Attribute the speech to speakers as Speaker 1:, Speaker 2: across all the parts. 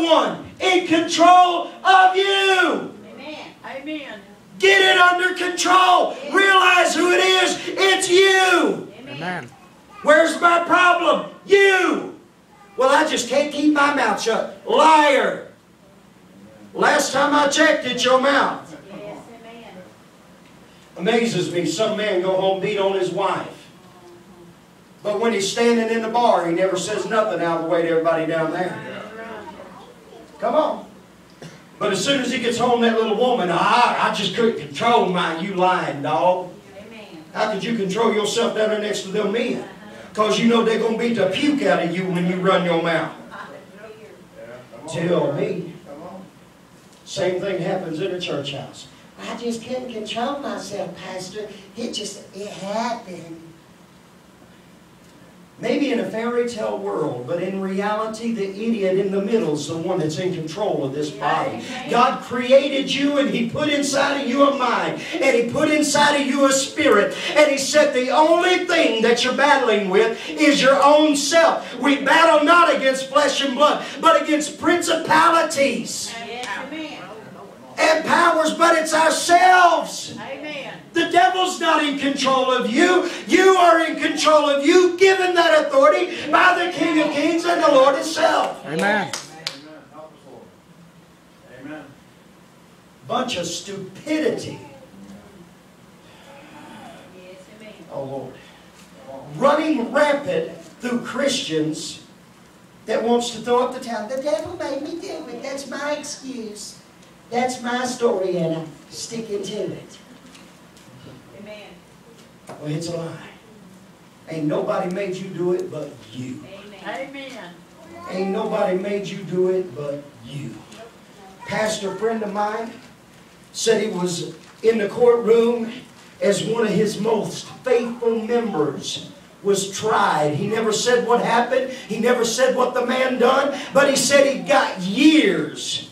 Speaker 1: no one in control of you.
Speaker 2: Amen. Amen.
Speaker 1: Get it under control. Realize who it is. It's you.
Speaker 3: Amen.
Speaker 1: Where's my problem? You. Well, I just can't keep my mouth shut. Liar. Last time I checked, it's your mouth.
Speaker 2: Yes, amen.
Speaker 1: Amazes me. Some man go home beat on his wife. But when he's standing in the bar, he never says nothing out of the way to everybody down there. Come on. But as soon as he gets home, that little woman, I just couldn't control mine. You lying, dog.
Speaker 2: Amen.
Speaker 1: How could you control yourself down there next to them men? Because you know they're going to beat the puke out of you when you run your mouth. Tell me. Same thing happens in a church house. I just couldn't control myself, Pastor. It happened. Maybe in a fairy tale world, but in reality, the idiot in the middle is the one that's in control of this body. God created you and He put inside of you a mind. And He put inside of you a spirit. And He said the only thing that you're battling with is your own self. We battle not against flesh and blood, but against principalities and powers, but it's ourselves.
Speaker 2: Amen.
Speaker 1: The devil's not in control of you. You are in control of you, given that authority by the King of Kings and the Lord Himself.
Speaker 3: Amen.
Speaker 4: Amen.
Speaker 1: Bunch of stupidity.
Speaker 2: Yes, amen.
Speaker 1: Oh Lord. Running rampant through Christians that wants to throw up the towel. The devil made me do it. That's my excuse. That's my story, and I'm sticking to it.
Speaker 2: Amen.
Speaker 1: Well, it's a lie. Ain't nobody made you do it but you.
Speaker 2: Amen.
Speaker 1: Ain't nobody made you do it but you. Pastor friend of mine said he was in the courtroom as one of his most faithful members was tried. He never said what happened. He never said what the man done. But he said he got years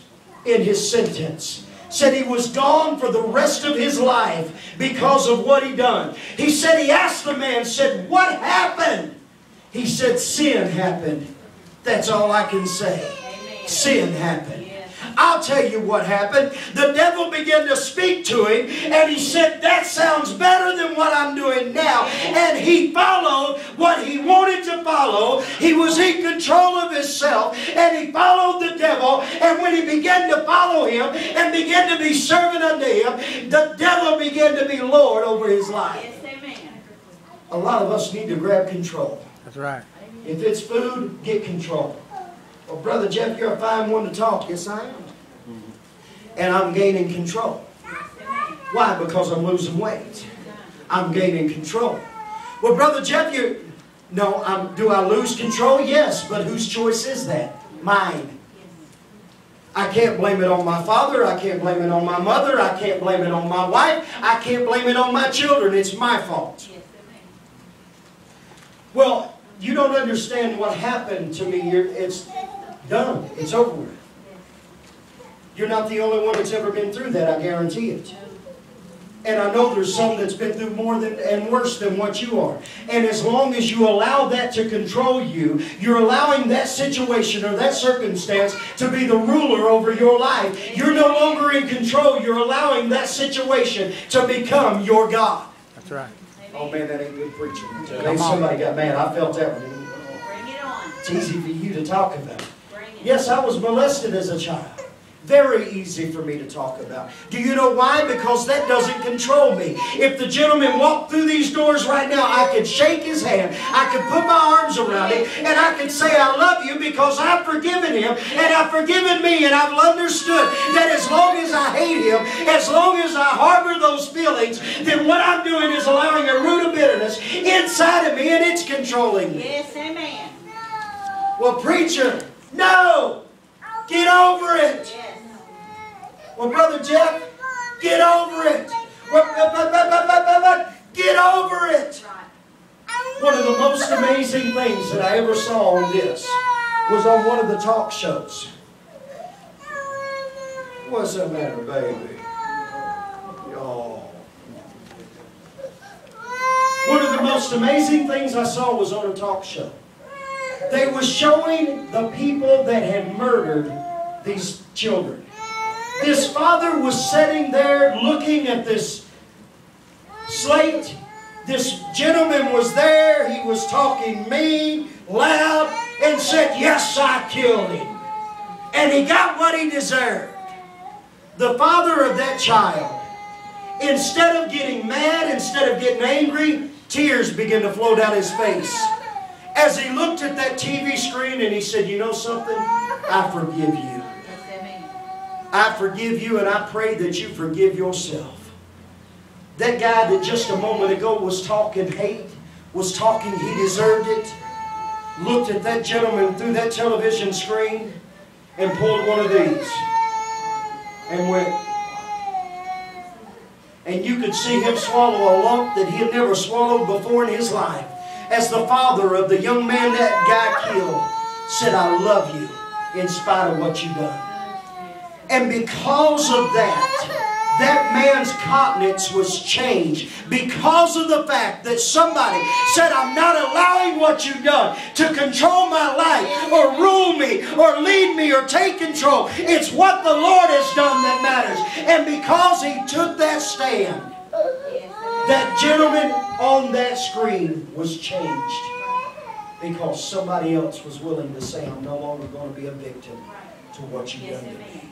Speaker 1: in his sentence. Said he was gone for the rest of his life because of what he done. He said he asked the man, said, what happened? He said, sin happened. That's all I can say.
Speaker 2: Amen.
Speaker 1: Sin happened. I'll tell you what happened. The devil began to speak to him, and he said, that sounds better than what I'm doing now. And he followed what he wanted to follow. He was in control of himself, and he followed the devil. And when he began to follow him and began to be servant unto him, the devil began to be Lord over his life.
Speaker 2: Yes, amen.
Speaker 1: A lot of us need to grab control.
Speaker 3: That's right.
Speaker 1: If it's food, get control. Well, Brother Jeff, you're a fine one to talk. Yes, I am. And I'm gaining control. Why? Because I'm losing weight. I'm gaining control. Well, Brother Jeff, do I lose control? Yes, but whose choice is that? Mine. I can't blame it on my father. I can't blame it on my mother. I can't blame it on my wife. I can't blame it on my children. It's my fault. Well, you don't understand what happened to me. It's done. It's over with. You're not the only one that's ever been through that, I guarantee it. And I know there's some that's been through more than and worse than what you are. And as long as you allow that to control you, you're allowing that situation or that circumstance to be the ruler over your life. You're no longer in control. You're allowing that situation to become your God.
Speaker 3: That's right.
Speaker 1: Oh man, that ain't good preaching. Today somebody got mad. I felt that one.
Speaker 2: Bring it on.
Speaker 1: It's easy for you to talk about.
Speaker 2: Bring it.
Speaker 1: Yes, I was molested as a child. Very easy for me to talk about. Do you know why? Because that doesn't control me. If the gentleman walked through these doors right now, I could shake his hand, I could put my arms around him, and I could say, I love you because I've forgiven him, and I've forgiven me, and I've understood that as long as I hate him, as long as I harbor those feelings, then what I'm doing is allowing a root of bitterness inside of me, and it's controlling me.
Speaker 2: Yes, amen.
Speaker 1: Well, preacher, no! Get over it!
Speaker 2: Yes.
Speaker 1: Well, Brother Jeff, get over it. Get over it. One of the most amazing things that I ever saw on this was on one of the talk shows. What's the matter, baby? Oh. One of the most amazing things I saw was on a talk show. They were showing the people that had murdered these children. This father was sitting there looking at this slate. This gentleman was there. He was talking mean, loud, and said, "Yes, I killed him." And he got what he deserved. The father of that child, instead of getting mad, instead of getting angry, tears began to flow down his face as he looked at that TV screen, and he said, "You know something? I forgive you. I forgive you, and I pray that you forgive yourself." That guy that just a moment ago was talking hate, was talking he deserved it, looked at that gentleman through that television screen and pulled one of these and went. And you could see him swallow a lump that he had never swallowed before in his life. As the father of the young man that guy killed said, "I love you in spite of what you've done." And because of that, that man's countenance was changed. Because of the fact that somebody said, "I'm not allowing what you've done to control my life or rule me or lead me or take control. It's what the Lord has done that matters." And because he took that stand, that gentleman on that screen was changed. Because somebody else was willing to say, "I'm no longer going to be a victim to what you've done to me.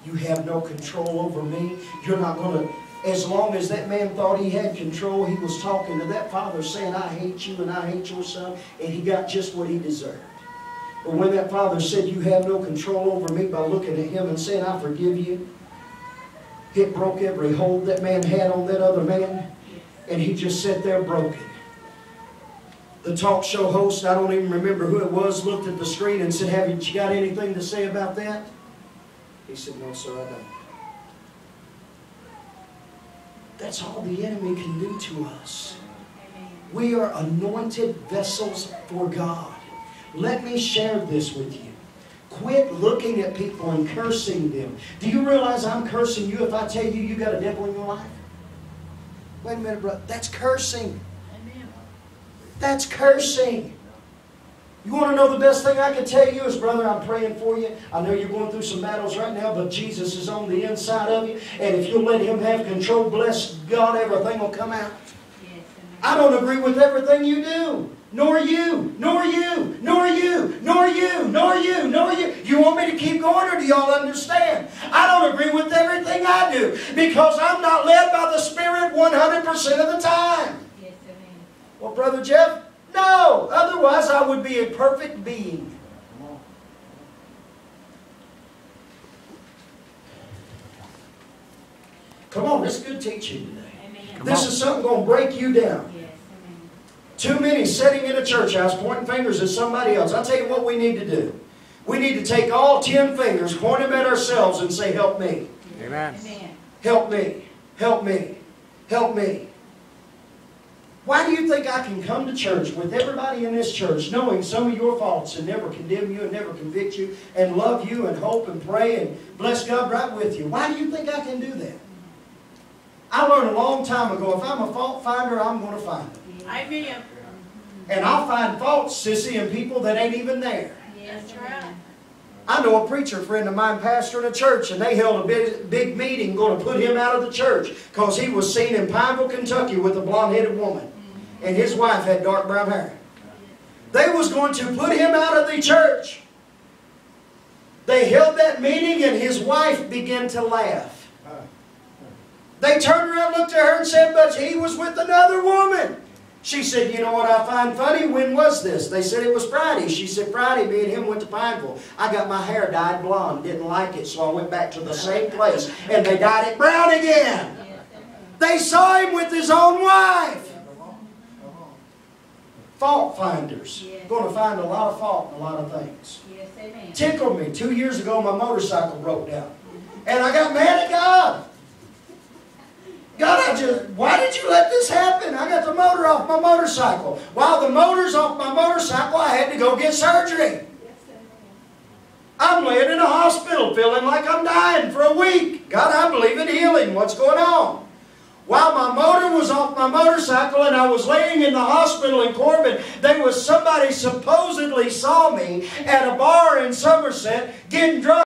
Speaker 1: You have no control over me. You're not going to..." As long as that man thought he had control, he was talking to that father saying, "I hate you and I hate your son." And he got just what he deserved. But when that father said, "You have no control over me," by looking at him and saying, "I forgive you," it broke every hold that man had on that other man. And he just sat there broken. The talk show host, I don't even remember who it was, looked at the screen and said, "Have you got anything to say about that?" He said, "No, sir, I don't." That's all the enemy can do to us. We are anointed vessels for God. Let me share this with you. Quit looking at people and cursing them. Do you realize I'm cursing you if I tell you you got a devil in your life? Wait a minute, brother. That's cursing. That's cursing. You want to know the best thing I can tell you is, brother, I'm praying for you. I know you're going through some battles right now, but Jesus is on the inside of you. And if you'll let Him have control, bless God, everything will come out. Yes, I don't agree with everything you do. Nor you, nor you, nor you, nor you, nor you, nor you. You want me to keep going, or do y'all understand? I don't agree with everything I do because I'm not led by the Spirit 100% of the time. Yes, amen. Well, Brother Jeff, no. Otherwise, I would be a perfect being. Come on, this is good teaching today. Amen. This is something going to break you down. Yes, amen. Too many sitting in a church house pointing fingers at somebody else. I'll tell you what we need to do. We need to take all 10 fingers, point them at ourselves, and say, "Help me." Amen. Help me. Help me. Help me. Why do you think I can come to church with everybody in this church knowing some of your faults and never condemn you and never convict you and love you and hope and pray and bless God right with you? Why do you think I can do that? I learned a long time ago, if I'm a fault finder, I'm going to find them.
Speaker 2: Amen.
Speaker 1: And I'll find faults, sissy, in people that ain't even there.
Speaker 2: That's right.
Speaker 1: I know a preacher friend of mine pastoring a church, and they held a big meeting going to put him out of the church because he was seen in Pineville, Kentucky with a blonde-headed woman. And his wife had dark brown hair. They was going to put him out of the church. They held that meeting and his wife began to laugh. They turned around, looked at her and said, "But he was with another woman." She said, "You know what I find funny? When was this?" They said, "It was Friday." She said, "Friday, me and him went to Pineville. I got my hair dyed blonde, didn't like it, so I went back to the same place and they dyed it brown again." They saw him with his own wife. Fault finders. Yes. Going to find a lot of fault in a lot of things. Yes, amen. Tickled me. 2 years ago, my motorcycle broke down. And I got mad at God. God, why did you let this happen? I got the motor off my motorcycle. While the motor's off my motorcycle, I had to go get surgery. I'm laying in a hospital feeling like I'm dying for a week. God, I believe in healing. What's going on? While my motor was off my motorcycle and I was laying in the hospital in Corbin, there was somebody supposedly saw me at a bar in Somerset getting drunk.